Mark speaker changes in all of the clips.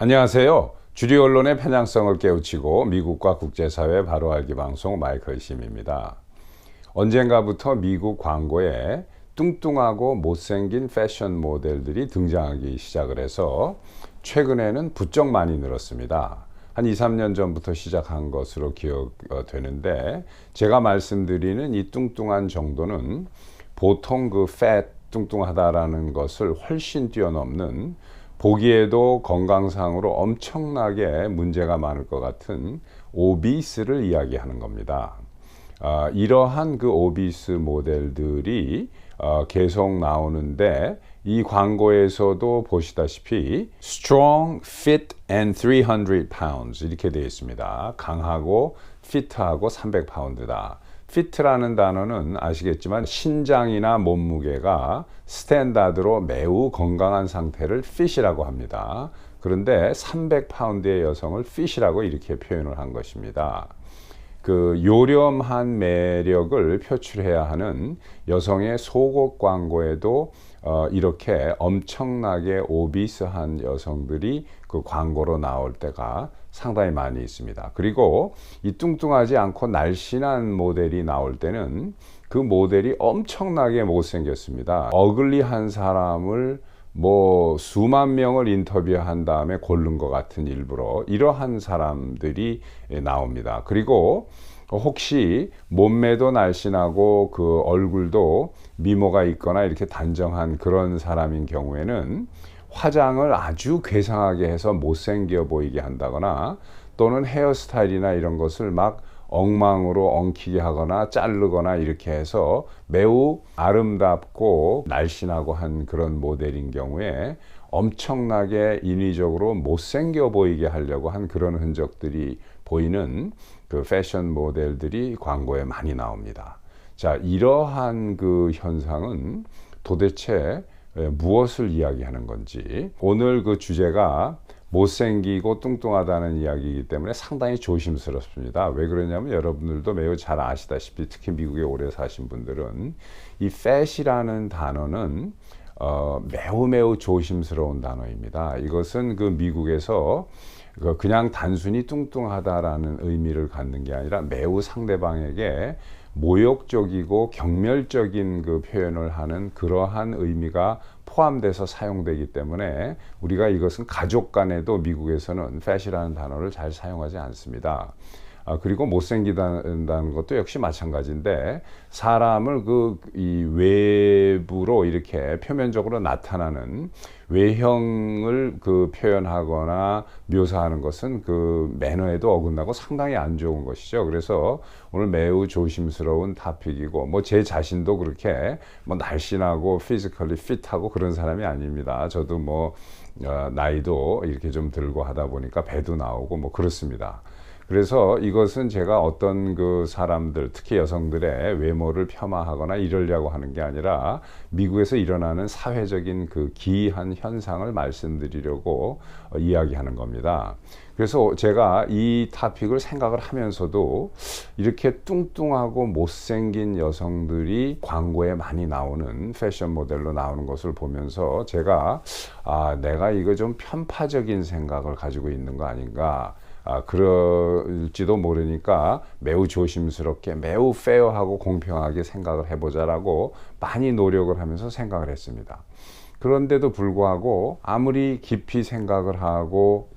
Speaker 1: 안녕하세요. 주류 언론의 편향성을 깨우치고 미국과 국제사회 바로 알기 방송 마이클 심입니다. 언젠가부터 미국 광고에 뚱뚱하고 못생긴 패션 모델들이 등장하기 시작을 해서 최근에는 부쩍 많이 늘었습니다. 한 2, 3년 전부터 시작한 것으로 기억되는데, 제가 말씀드리는 이 뚱뚱한 정도는 보통 그 fat, 뚱뚱하다라는 것을 훨씬 뛰어넘는, 보기에도 건강상으로 엄청나게 문제가 많을 것 같은 오비스를 이야기하는 겁니다. 이러한 그 오비스 모델들이 계속 나오는데, 이 광고에서도 보시다시피 strong, fit and 300 pounds 이렇게 되어 있습니다. 강하고 피트하고 300파운드다. 피트라는 단어는 아시겠지만 신장이나 몸무게가 스탠다드로 매우 건강한 상태를 fit이라고 합니다. 그런데 300파운드의 여성을 fit이라고 이렇게 표현을 한 것입니다. 그 요렴한 매력을 표출해야 하는 여성의 속옷 광고에도 이렇게 엄청나게 오비스한 여성들이 그 광고로 나올 때가 상당히 많이 있습니다. 그리고 이 뚱뚱하지 않고 날씬한 모델이 나올 때는 그 모델이 엄청나게 못생겼습니다. 어글리한 사람을 수만 명을 인터뷰한 다음에 고른 것 같은, 일부러 이러한 사람들이 나옵니다. 그리고 혹시 몸매도 날씬하고 그 얼굴도 미모가 있거나 이렇게 단정한 그런 사람인 경우에는 화장을 아주 괴상하게 해서 못생겨 보이게 한다거나, 또는 헤어스타일이나 이런 것을 막 엉망으로 엉키게 하거나 자르거나 이렇게 해서 매우 아름답고 날씬하고 한 그런 모델인 경우에 엄청나게 인위적으로 못생겨 보이게 하려고 한 그런 흔적들이 보이는 그 패션 모델들이 광고에 많이 나옵니다. 자, 이러한 그 현상은 도대체 무엇을 이야기하는 건지, 오늘 그 주제가 못생기고 뚱뚱하다는 이야기이기 때문에 상당히 조심스럽습니다. 왜 그러냐면, 여러분들도 매우 잘 아시다시피, 특히 미국에 오래 사신 분들은 이 fat이라는 단어는 매우 조심스러운 단어입니다. 이것은 그 미국에서 그냥 단순히 뚱뚱하다라는 의미를 갖는 게 아니라 매우 상대방에게 모욕적이고 경멸적인 그 표현을 하는 그러한 의미가 포함돼서 사용되기 때문에, 우리가 이것은 가족 간에도 미국에서는 fat이라는 단어를 잘 사용하지 않습니다. 그리고 못생기다는 것도 역시 마찬가지인데, 사람을 이 외부로 이렇게 표면적으로 나타나는 외형을 그 표현하거나 묘사하는 것은 그 매너에도 어긋나고 상당히 안 좋은 것이죠. 그래서 오늘 매우 조심스러운 토픽이고, 제 자신도 그렇게 날씬하고 피지컬리 핏하고 그런 사람이 아닙니다. 저도 나이도 이렇게 좀 들고 하다 보니까 배도 나오고 그렇습니다. 그래서 이것은 제가 어떤 그 사람들, 특히 여성들의 외모를 폄하하거나 이러려고 하는 게 아니라, 미국에서 일어나는 사회적인 그 기이한 현상을 말씀드리려고 이야기하는 겁니다. 그래서 제가 이 토픽을 생각을 하면서도 이렇게 뚱뚱하고 못생긴 여성들이 광고에 많이 나오는, 패션 모델로 나오는 것을 보면서 제가 내가 이거 좀 편파적인 생각을 가지고 있는 거 아닌가, 그럴지도 모르니까 매우 조심스럽게, 매우 페어하고 공평하게 생각을 해보자라고 많이 노력을 하면서 생각을 했습니다. 그런데도 불구하고 아무리 깊이 생각을 하고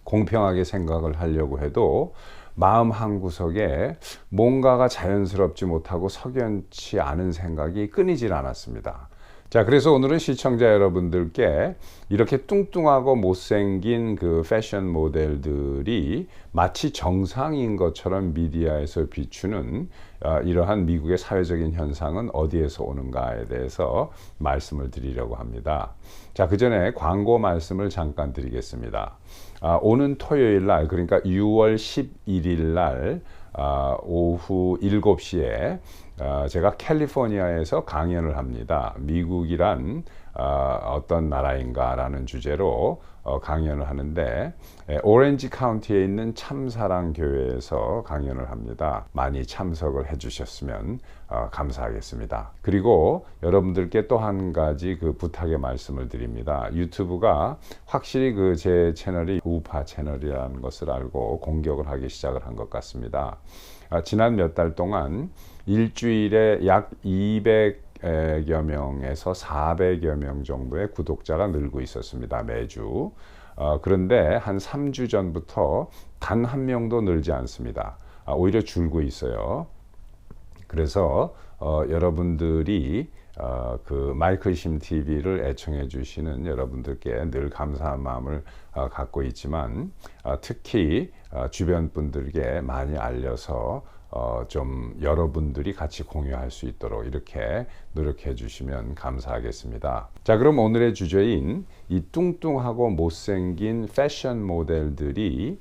Speaker 1: 공평하게 생각을 하려고 해도 마음 한구석에 뭔가가 자연스럽지 못하고 석연치 않은 생각이 끊이질 않았습니다. 자, 그래서 오늘은 시청자 여러분들께 이렇게 뚱뚱하고 못생긴 그 패션 모델들이 마치 정상인 것처럼 미디어에서 비추는 이러한 미국의 사회적인 현상은 어디에서 오는가에 대해서 말씀을 드리려고 합니다. 자, 그 전에 광고 말씀을 잠깐 드리겠습니다. 오는 토요일 날, 그러니까 6월 11일 날 오후 7시에 제가 캘리포니아에서 강연을 합니다. 미국이란 어떤 나라인가라는 주제로 강연을 하는데 오렌지 카운티에 있는 참사랑교회에서 강연을 합니다. 많이 참석을 해주셨으면 감사하겠습니다. 그리고 여러분들께 또 한 가지 그 부탁의 말씀을 드립니다. 유튜브가 확실히 그 제 채널이 우파 채널이라는 것을 알고 공격을 하기 시작을 한 것 같습니다. 지난 몇 달 동안 일주일에 약 200여 명에서 400여 명 정도의 구독자가 늘고 있었습니다. 매주. 그런데 한 3주 전부터 단 한 명도 늘지 않습니다. 오히려 줄고 있어요. 그래서 여러분들이 그 마이클 심 TV를 애청해 주시는 여러분들께 늘 감사한 마음을 갖고 있지만 특히 주변 분들에게 많이 알려서 좀 여러분들이 같이 공유할 수 있도록 이렇게 노력해 주시면 감사하겠습니다. 자, 그럼 오늘의 주제인 이 뚱뚱하고 못생긴 패션 모델들이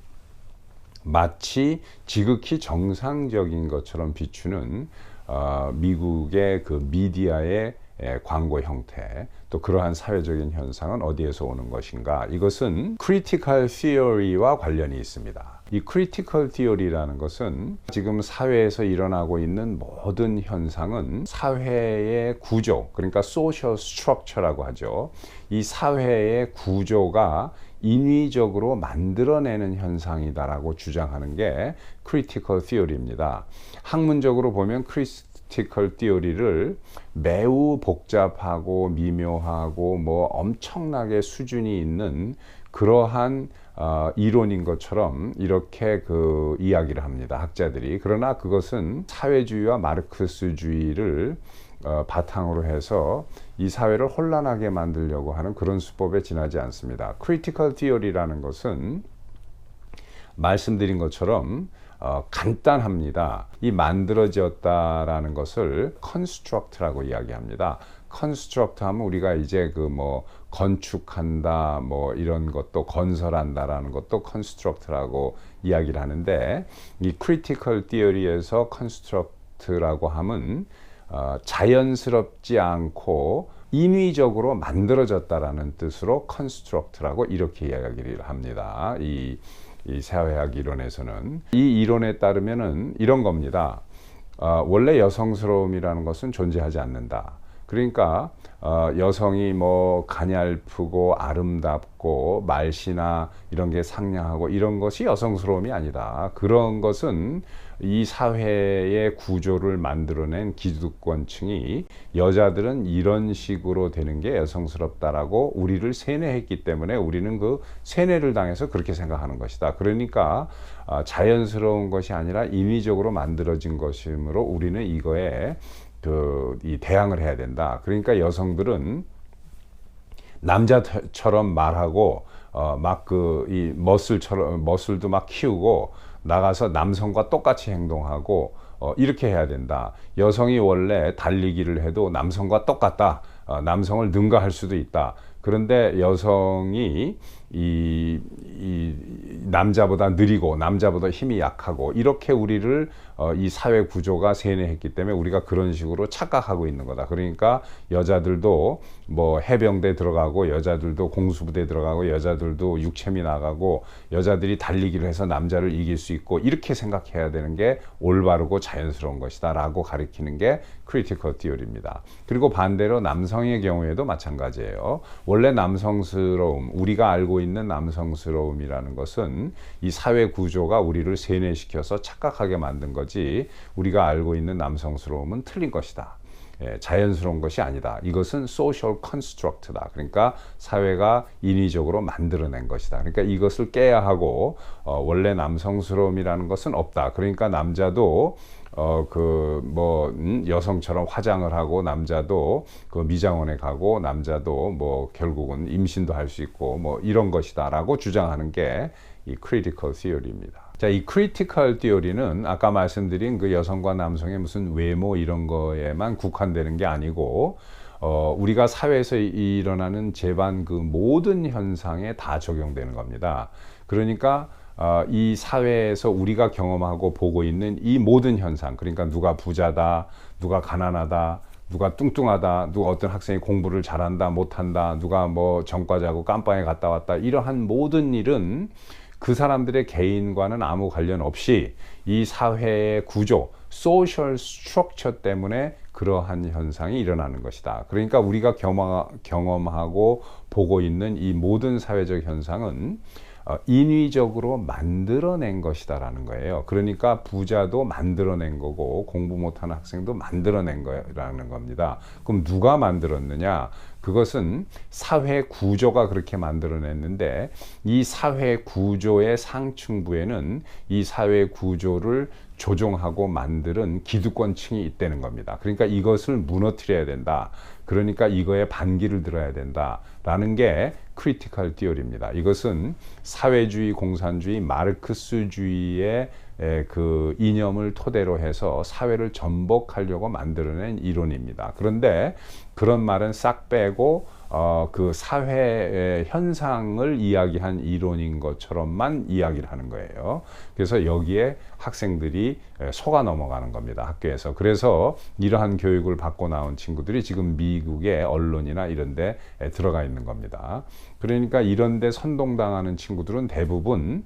Speaker 1: 마치 지극히 정상적인 것처럼 비추는 미국의 그 미디어의 광고 형태, 또 그러한 사회적인 현상은 어디에서 오는 것인가? 이것은 크리티컬 티어리와 관련이 있습니다. 이 크리티컬 티어리라는 것은 지금 사회에서 일어나고 있는 모든 현상은 사회의 구조, 그러니까 소셜 스트럭처라고 하죠. 이 사회의 구조가 인위적으로 만들어내는 현상이다라고 주장하는 게 크리티컬 티어리입니다. 학문적으로 보면 크리티컬 티어리를 매우 복잡하고 미묘하고 뭐 엄청나게 수준이 있는 그러한 이론인 것처럼 이렇게 그 이야기를 합니다. 학자들이. 그러나 그것은 사회주의와 마르크스주의를 바탕으로 해서 이 사회를 혼란하게 만들려고 하는 그런 수법에 지나지 않습니다. 크리티컬 티어리라는 것은 말씀드린 것처럼 간단합니다. 이 만들어졌다라는 것을 construct라고 이야기합니다. construct 하면 우리가 이제 그 뭐 건축한다 뭐 이런 것도 건설한다라는 것도 construct라고 이야기를 하는데 이 critical theory에서 construct라고 하면 자연스럽지 않고 인위적으로 만들어졌다라는 뜻으로 construct라고 이렇게 이야기를 합니다. 이 사회학 이론에서는 이 이론에 따르면은 이런 겁니다. 원래 여성스러움이라는 것은 존재하지 않는다. 그러니까 여성이 뭐 가냘프고 아름답고 말씨나 이런 게 상냥하고 이런 것이 여성스러움이 아니다. 그런 것은 이 사회의 구조를 만들어낸 기득권층이 여자들은 이런 식으로 되는 게 여성스럽다라고 우리를 세뇌했기 때문에 우리는 그 세뇌를 당해서 그렇게 생각하는 것이다. 그러니까 자연스러운 것이 아니라 인위적으로 만들어진 것이므로 우리는 이거에 이 대항을 해야 된다. 그러니까 여성들은 남자처럼 말하고 막 그 이 머슬도 막 키우고 나가서 남성과 똑같이 행동하고 이렇게 해야 된다. 여성이 원래 달리기를 해도 남성과 똑같다. 남성을 능가할 수도 있다. 그런데 여성이 이 남자보다 느리고 남자보다 힘이 약하고 이렇게 우리를 이 사회 구조가 세뇌했기 때문에 우리가 그런 식으로 착각하고 있는 거다. 그러니까 여자들도 뭐 해병대 들어가고 여자들도 공수부대 들어가고 여자들도 육체미 나가고 여자들이 달리기를 해서 남자를 이길 수 있고 이렇게 생각해야 되는 게 올바르고 자연스러운 것이다 라고 가리키는 게 크리티컬 티어리입니다. 그리고 반대로 남성의 경우에도 마찬가지예요. 원래 남성스러움, 우리가 알고 있는 남성스러움이라는 것은 이 사회 구조가 우리를 세뇌시켜서 착각하게 만든 거지 우리가 알고 있는 남성스러움은 틀린 것이다. 자연스러운 것이 아니다. 이것은 social construct다. 그러니까 사회가 인위적으로 만들어낸 것이다. 그러니까 이것을 깨야 하고 원래 남성스러움이라는 것은 없다. 그러니까 남자도 여성처럼 화장을 하고 남자도 그 미장원에 가고 남자도 뭐 결국은 임신도 할 수 있고 뭐 이런 것이다라고 주장하는 게 이 크리티컬 티어리입니다. 자, 이 크리티컬 티어리는 아까 말씀드린 그 여성과 남성의 무슨 외모 이런 거에만 국한되는 게 아니고 우리가 사회에서 일어나는 제반 그 모든 현상에 다 적용되는 겁니다. 그러니까 이 사회에서 우리가 경험하고 보고 있는 이 모든 현상, 그러니까 누가 부자다, 누가 가난하다, 누가 뚱뚱하다, 누가 어떤 학생이 공부를 잘한다, 못한다, 누가 뭐 전과자고 깜빵에 갔다 왔다, 이러한 모든 일은 그 사람들의 개인과는 아무 관련 없이 이 사회의 구조, 소셜 스트럭처 때문에 그러한 현상이 일어나는 것이다. 그러니까 우리가 경험하고 보고 있는 이 모든 사회적 현상은 인위적으로 만들어낸 것이다라는 거예요. 그러니까 부자도 만들어낸 거고 공부 못하는 학생도 만들어낸 거라는 겁니다. 그럼 누가 만들었느냐? 그것은 사회 구조가 그렇게 만들어냈는데 이 사회 구조의 상층부에는 이 사회 구조를 조종하고 만드는 기득권층이 있다는 겁니다. 그러니까 이것을 무너뜨려야 된다. 그러니까 이거에 반기를 들어야 된다. 라는 게 크리티컬 티어리입니다. 이것은 사회주의, 공산주의, 마르크스주의의 그 이념을 토대로 해서 사회를 전복하려고 만들어낸 이론입니다. 그런데 그런 말은 싹 빼고 그 사회의 현상을 이야기한 이론인 것처럼만 이야기를 하는 거예요. 그래서 여기에 학생들이 속아 넘어가는 겁니다. 학교에서. 그래서 이러한 교육을 받고 나온 친구들이 지금 미국의 언론이나 이런 데 들어가 있는 겁니다. 그러니까 이런 데 선동당하는 친구들은 대부분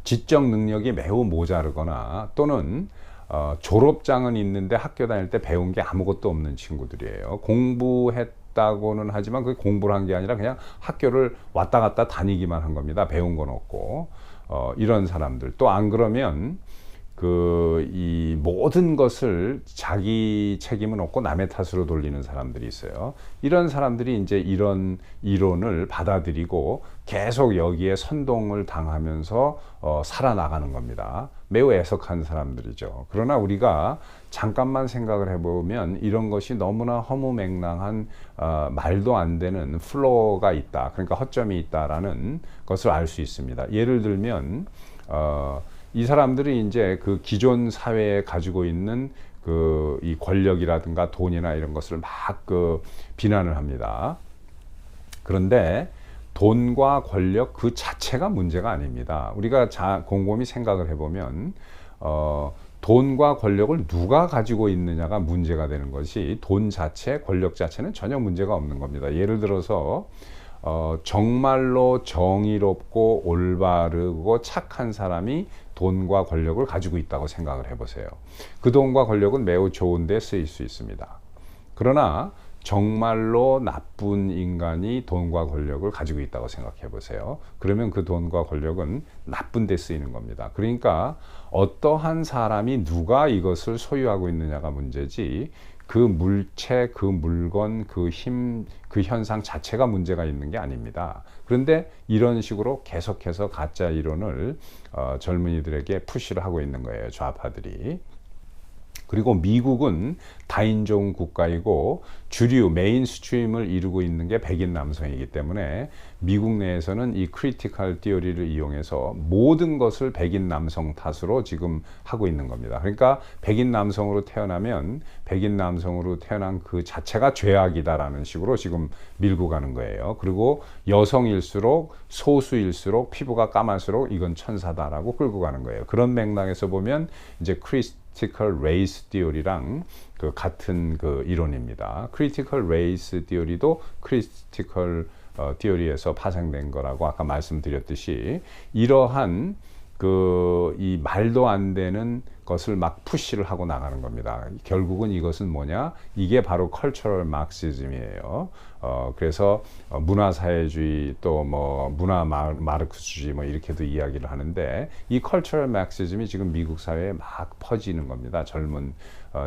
Speaker 1: 지적 능력이 매우 모자르거나 또는 졸업장은 있는데 학교 다닐 때 배운 게 아무것도 없는 친구들이에요. 공부했다고는 하지만 그게 공부를 한 게 아니라 그냥 학교를 왔다 갔다 다니기만 한 겁니다. 배운 건 없고. 이런 사람들. 또 안 그러면 이 모든 것을 자기 책임은 없고 남의 탓으로 돌리는 사람들이 있어요. 이런 사람들이 이제 이런 이론을 받아들이고 계속 여기에 선동을 당하면서 살아나가는 겁니다. 매우 애석한 사람들이죠. 그러나 우리가 잠깐만 생각을 해보면 이런 것이 너무나 허무맹랑한 말도 안 되는 플로어가 있다. 그러니까 허점이 있다라는 것을 알 수 있습니다. 예를 들면 이 사람들이 이제 그 기존 사회에 가지고 있는 이 권력이라든가 돈이나 이런 것을 막 비난을 합니다. 그런데 돈과 권력 그 자체가 문제가 아닙니다. 우리가 곰곰이 생각을 해보면 돈과 권력을 누가 가지고 있느냐가 문제가 되는 것이 돈 자체, 권력 자체는 전혀 문제가 없는 겁니다. 예를 들어서 정말로 정의롭고 올바르고 착한 사람이 돈과 권력을 가지고 있다고 생각을 해보세요. 그 돈과 권력은 매우 좋은 데 쓰일 수 있습니다. 그러나 정말로 나쁜 인간이 돈과 권력을 가지고 있다고 생각해 보세요. 그러면 그 돈과 권력은 나쁜 데 쓰이는 겁니다. 그러니까 어떠한 사람이 누가 이것을 소유하고 있느냐가 문제지 그 물체, 그 물건, 그 힘, 그 현상 자체가 문제가 있는 게 아닙니다. 그런데 이런 식으로 계속해서 가짜 이론을 젊은이들에게 푸시를 하고 있는 거예요. 좌파들이. 그리고 미국은 다인종 국가이고 주류 메인스트림을 이루고 있는 게 백인 남성이기 때문에 미국 내에서는 이 크리티컬 티어리를 이용해서 모든 것을 백인 남성 탓으로 지금 하고 있는 겁니다. 그러니까 백인 남성으로 태어나면 백인 남성으로 태어난 그 자체가 죄악이다라는 식으로 지금 밀고 가는 거예요. 그리고 여성일수록 소수일수록 피부가 까만수록 이건 천사다라고 끌고 가는 거예요. 그런 맥락에서 보면 이제 크리티컬 레이스 티어리랑 그 같은 그 이론입니다. 크리티컬 레이스 티어리도 크리티컬 티어리에서 파생된 거라고 아까 말씀드렸듯이 이러한 이 말도 안 되는 것을 막 푸시를 하고 나가는 겁니다. 결국은 이것은 뭐냐? 이게 바로 컬처럴 마르크시즘이에요. 그래서 문화사회주의 또 뭐 문화 마르크스주의 뭐 이렇게도 이야기를 하는데 이 컬처럴 마르크시즘이 지금 미국 사회에 막 퍼지는 겁니다. 젊은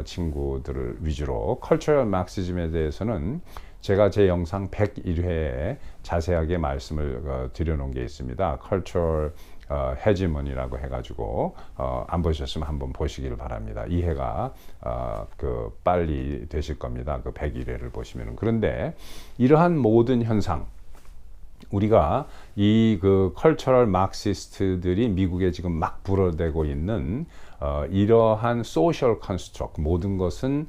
Speaker 1: 친구들을 위주로. 컬처럴 마르크시즘에 대해서는 제가 제 영상 101회에 자세하게 말씀을 드려놓은 게 있습니다. 컬처럴 헤지머니라고 해가지고 안 보셨으면 한번 보시길 바랍니다. 이해가 빨리 되실 겁니다. 그 101회를 보시면은. 그런데 이러한 모든 현상, 우리가 이 컬처럴 마르크시스트들이 미국에 지금 막 불어대고 있는 이러한 소셜 컨스트럭트, 모든 것은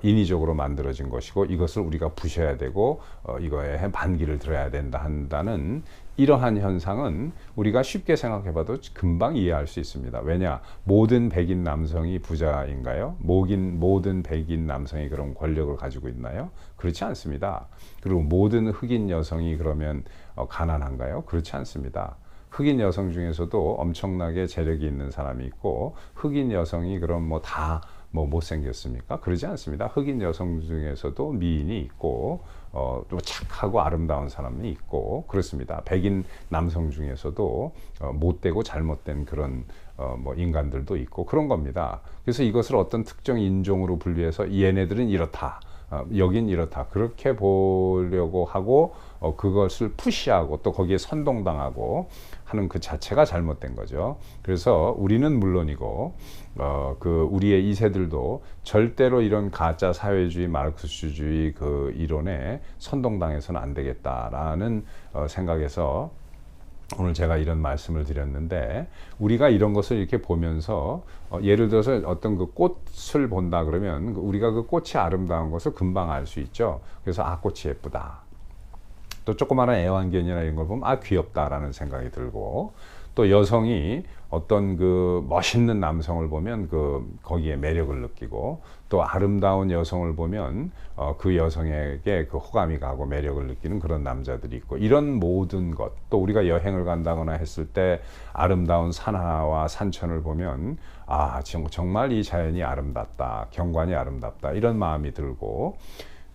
Speaker 1: 인위적으로 만들어진 것이고 이것을 우리가 부셔야 되고 이거에 반기를 들어야 된다 한다는 이러한 현상은 우리가 쉽게 생각해봐도 금방 이해할 수 있습니다. 왜냐? 모든 백인 남성이 부자인가요? 모든 백인 남성이 그런 권력을 가지고 있나요? 그렇지 않습니다. 그리고 모든 흑인 여성이 그러면 가난한가요? 그렇지 않습니다. 흑인 여성 중에서도 엄청나게 재력이 있는 사람이 있고, 흑인 여성이 그럼 뭐 다 못생겼습니까? 그러지 않습니다. 흑인 여성 중에서도 미인이 있고, 또 착하고 아름다운 사람이 있고, 그렇습니다. 백인 남성 중에서도 못되고 잘못된 그런 인간들도 있고, 그런 겁니다. 그래서 이것을 어떤 특정 인종으로 분류해서 얘네들은 이렇다, 여긴 이렇다, 그렇게 보려고 하고, 그것을 푸시하고 또 거기에 선동당하고 하는 그 자체가 잘못된 거죠. 그래서 우리는 물론이고, 우리의 2세들도 절대로 이런 가짜 사회주의, 마르크스주의 그 이론에 선동당해서는 안 되겠다라는 생각에서 오늘 제가 이런 말씀을 드렸는데, 우리가 이런 것을 이렇게 보면서 예를 들어서 어떤 그 꽃을 본다 그러면 우리가 그 꽃이 아름다운 것을 금방 알 수 있죠. 그래서 꽃이 예쁘다. 또 조그마한 애완견이나 이런 걸 보면 귀엽다라는 생각이 들고, 또 여성이 어떤 그 멋있는 남성을 보면 거기에 매력을 느끼고, 또 아름다운 여성을 보면 그 여성에게 그 호감이 가고 매력을 느끼는 그런 남자들이 있고, 이런 모든 것, 또 우리가 여행을 간다거나 했을 때 아름다운 산하와 산천을 보면 정말 이 자연이 아름답다, 경관이 아름답다, 이런 마음이 들고,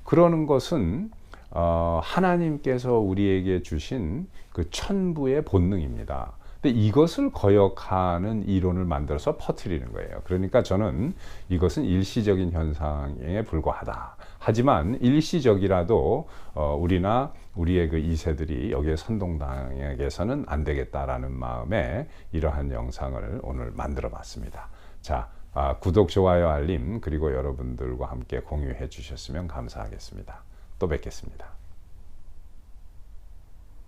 Speaker 1: 그러는 것은 하나님께서 우리에게 주신 그 천부의 본능입니다. 근데 이것을 거역하는 이론을 만들어서 퍼뜨리는 거예요. 그러니까 저는 이것은 일시적인 현상에 불과하다. 하지만 일시적이라도 우리나 우리의 그 2세들이 여기에 선동당해서는 안 되겠다라는 마음에 이러한 영상을 오늘 만들어 봤습니다. 자, 구독, 좋아요, 알림, 그리고 여러분들과 함께 공유해 주셨으면 감사하겠습니다. 또 뵙겠습니다.